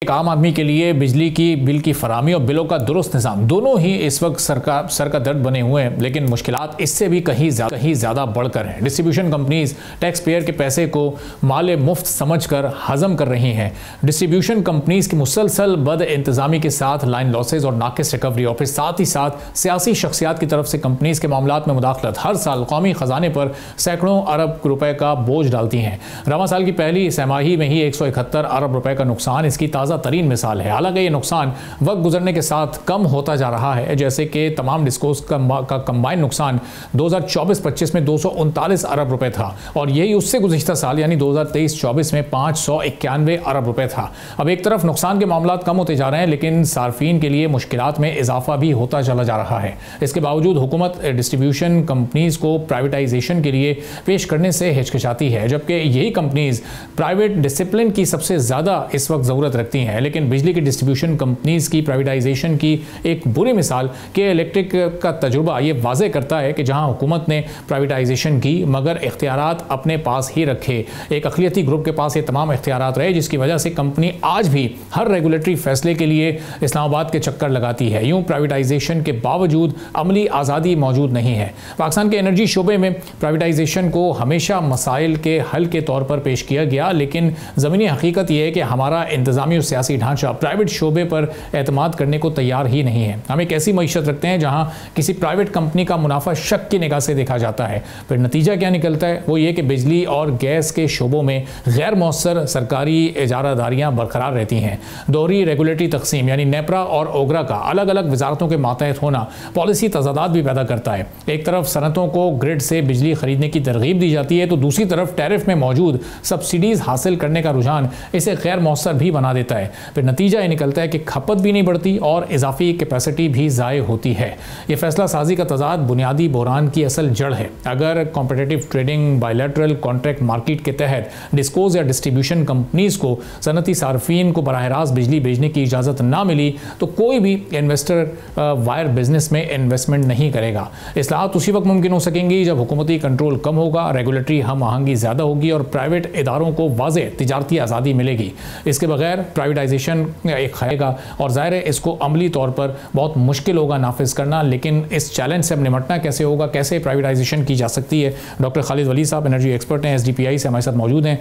एक आम आदमी के लिए बिजली की बिल की फराहमी और बिलों का दुरुस्त निज़ाम दोनों ही इस वक्त सर का दर्द बने हुए हैं, लेकिन मुश्किलात इससे भी कहीं ज़्यादा बढ़कर हैं। डिस्ट्रीब्यूशन कंपनीज टैक्स पेयर के पैसे को माले मुफ्त समझकर हजम कर रही हैं। डिस्ट्रीब्यूशन कंपनीज की मुसलसल बद इंतजामी के साथ लाइन लॉसेज और नाकिस रिकवरी और फिर साथ ही साथ सियासी शख्सियात की तरफ से कंपनीज के मामलात में मुदाखलत हर साल कौमी खजाने पर सैकड़ों अरब रुपए का बोझ डालती हैं। रवां साल की पहली छमाही में ही 171 अरब रुपए का नुकसान इसकी ताज़ा तरीन मिसाल है। हालांकि ये नुकसान वक्त गुजरने के साथ कम होता जा रहा है, जैसे कि तमाम डिस्कोस का कंबाइंड नुकसान 2024-25 में 239 अरब रुपए था और यही उससे गुज़िश्ता साल यानी 2023-24 में 591 अरब रुपए था। अब एक तरफ नुकसान के मामलात कम होते जा रहे हैं, लेकिन सार्फिन के लिए मुश्किलात में इजाफा भी होता चला जा रहा है। इसके बावजूद हुकूमत डिस्ट्रीब्यूशन कंपनीज को प्राइवेटाइजेशन के लिए पेश करने से हिचकिचाती है, जबकि यही कंपनीज प्राइवेट डिसिप्लिन की सबसे ज़्यादा इस वक्त ज़रूरत रखती हैं। लेकिन बिजली की डिस्ट्रीब्यूशन कंपनीज की प्राइवेटाइजेशन की एक बुरी मिसाल के इलेक्ट्रिक का तजुर्बा ये वाज़े करता है कि जहां हुकूमत ने प्राइवेटाइजेशन की मगर इख्तियारात अपने पास ही रखे, एक अक़लियती ग्रुप के पास ये तमाम इख्तियारात रहे, जिसकी वजह से कंपनी आज भी हर रेगुलेटरी फैसले के लिए इस्लामाबाद के चक्कर लगाती है। यूँ प्राइवेटाइजेशन के बावजूद अमली आज़ादी मौजूद नहीं है। पाकिस्तान के एनर्जी शोबे में प्राइवेटाइजेशन को हमेशा मसाइल के हल के तौर पर पेश किया गया, लेकिन ज़मीनी हकीकत यह है कि हमारा इंतज़ामी और सियासी ढांचा प्राइवेट शोबे पर एतमाद करने को तैयार ही नहीं है। हम एक ऐसी मईशत रखते हैं जहां किसी प्राइवेट कंपनी का मुनाफा शक की निगाह से देखा जाता है। फिर नतीजा क्या निकलता है, वो ये कि बिजली और गैस के शोबों में गैर मौसर सरकारी इजारादारियां बरकरार रहती हैं। दोहरी रेगुलेटरी तकसीम यानी नेपरा और ओगरा का अलग अलग वजारतों के मातहत होना पॉलिसी तजादात भी पैदा करता है। एक तरफ सनतों को ग्रिड से बिजली खरीदने की तरगीब दी जाती है, तो दूसरी तरफ टैरिफ में मौजूद सब्सिडीज हासिल करने का रुझान इसे गैर मौसर भी बना देता है। फिर नतीजा ये निकलता है कि खपत भी नहीं बढ़ती और इजाफी कैपेसिटी भी ज़ाय होती है। ये फैसला साजी का तजाद बुनियादी बहरान की असल जड़ है। अगर competitive trading bilateral contract market के तहत डिस्कोज या डिस्ट्रीब्यूशन कंपनीज को सनती सार्फिन को बराह रास्त बिजली भेजने की इजाज़त ना मिली तो कोई भी इन्वेस्टर वायर बिजनेस में इन्वेस्टमेंट नहीं करेगा। इस्लाहात उसी वक्त मुमकिन हो सकेंगी जब हुकूमती कंट्रोल कम होगा, रेगुलेटरी हम आहंगी ज़्यादा होगी और प्राइवेट इदारों को वाज़ेह तिजारती आज़ादी मिलेगी। इसके बगैर प्राइवेटाइजेशन एक खाएगा और ज़ाहिर है इसको अमली तौर पर बहुत मुश्किल होगा नाफिज करना। लेकिन इस चैलेंज से अब निपटना कैसे होगा, कैसे प्राइवेटाइजेशन की जा सकती है। डॉक्टर खालिद वली साहब एनर्जी एक्सपर्ट हैं, SDPI से हमारे साथ मौजूद हैं।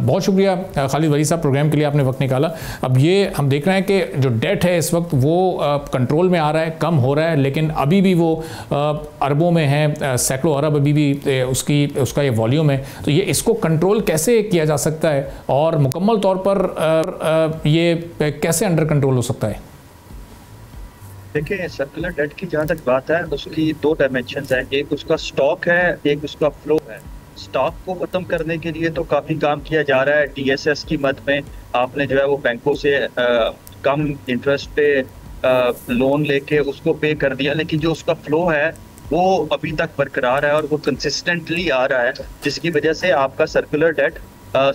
बहुत शुक्रिया खालिद वली साहब, प्रोग्राम के लिए आपने वक्त निकाला। अब ये हम देख रहे हैं कि जो डेट है इस वक्त वो कंट्रोल में आ रहा है, कम हो रहा है, लेकिन अभी भी वो अरबों में है, सैकड़ों अरब अभी भी उसका ये वॉल्यूम है। तो ये इसको कंट्रोल कैसे किया जा सकता है और मुकम्मल तौर पर ये कैसे अंडर कंट्रोल हो सकता है? देखिए, सर्कुलर डेट की जहाँ तक बात है उसकी दो डायमेंशंस हैं। एक उसका स्टॉक है, एक उसका फ्लो है। स्टॉक को खत्म करने के लिए तो काफ़ी काम किया जा रहा है। DSS की मद में आपने जो है वो बैंकों से कम इंटरेस्ट पे लोन लेके उसको पे कर दिया, लेकिन जो उसका फ्लो है वो अभी तक बरकरार है और वो कंसिस्टेंटली आ रहा है, जिसकी वजह से आपका सर्कुलर डेट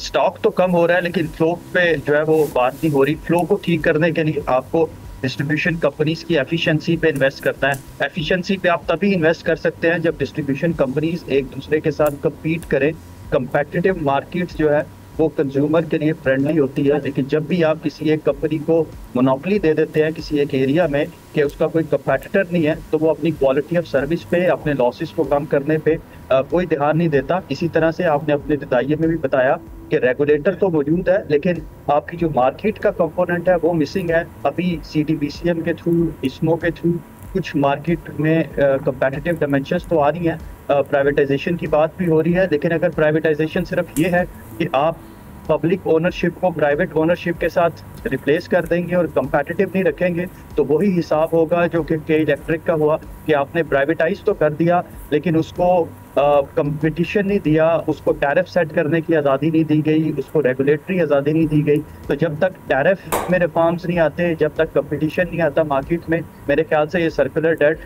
स्टॉक तो कम हो रहा है लेकिन फ्लो पे जो है वो बात नहीं हो रही। फ्लो को ठीक करने के लिए आपको डिस्ट्रीब्यूशन कंपनीज की एफिशिएंसी पे इन्वेस्ट करना है। एफिशिएंसी पे आप तभी इन्वेस्ट कर सकते हैं जब डिस्ट्रीब्यूशन कंपनीज एक दूसरे के साथ कम्पीट करें। कंपेटिटिव मार्केट जो है वो कंज्यूमर के लिए फ्रेंडली होती है, लेकिन जब भी आप किसी एक कंपनी को मोनोपोली दे देते हैं किसी एक एरिया में कि उसका कोई कंपेटिटर नहीं है, तो वो अपनी क्वालिटी ऑफ सर्विस पे, अपने लॉसेस को कम करने पे कोई ध्यान नहीं देता। इसी तरह से आपने अपने दिताइये में भी बताया कि रेगुलेटर तो मौजूद है लेकिन आपकी जो मार्केट का कंपोनेंट है वो मिसिंग है। अभी CDBCM के थ्रू, ISMO के थ्रू कुछ मार्केट में कंपेटिटिव डायमेंशंस तो आ रही हैं, प्राइवेटाइजेशन की बात भी हो रही है, लेकिन अगर प्राइवेटाइजेशन सिर्फ ये है कि आप पब्लिक ओनरशिप को प्राइवेट ओनरशिप के साथ रिप्लेस कर देंगे और कंपेटिटिव नहीं रखेंगे, तो वही हिसाब होगा जो कि इलेक्ट्रिक का हुआ कि आपने प्राइवेटाइज तो कर दिया लेकिन उसको कंपटीशन नहीं दिया, उसको टैरिफ सेट करने की आज़ादी नहीं दी गई, उसको रेगुलेटरी आज़ादी नहीं दी गई। तो जब तक टैरिफ में रिफॉर्म्स नहीं आते, जब तक कंपटीशन नहीं आता मार्केट में, मेरे ख्याल से ये सर्कुलर डेट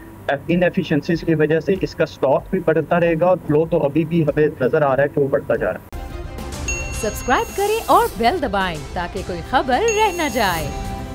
इनएफिशिएंसीज की वजह से इसका स्टॉक भी बढ़ता रहेगा और फ्लो तो अभी भी हमें नजर आ रहा है कि वो बढ़ता जा रहा है। सब्सक्राइब करें और बेल दबाएं ताकि कोई खबर रह न जाए।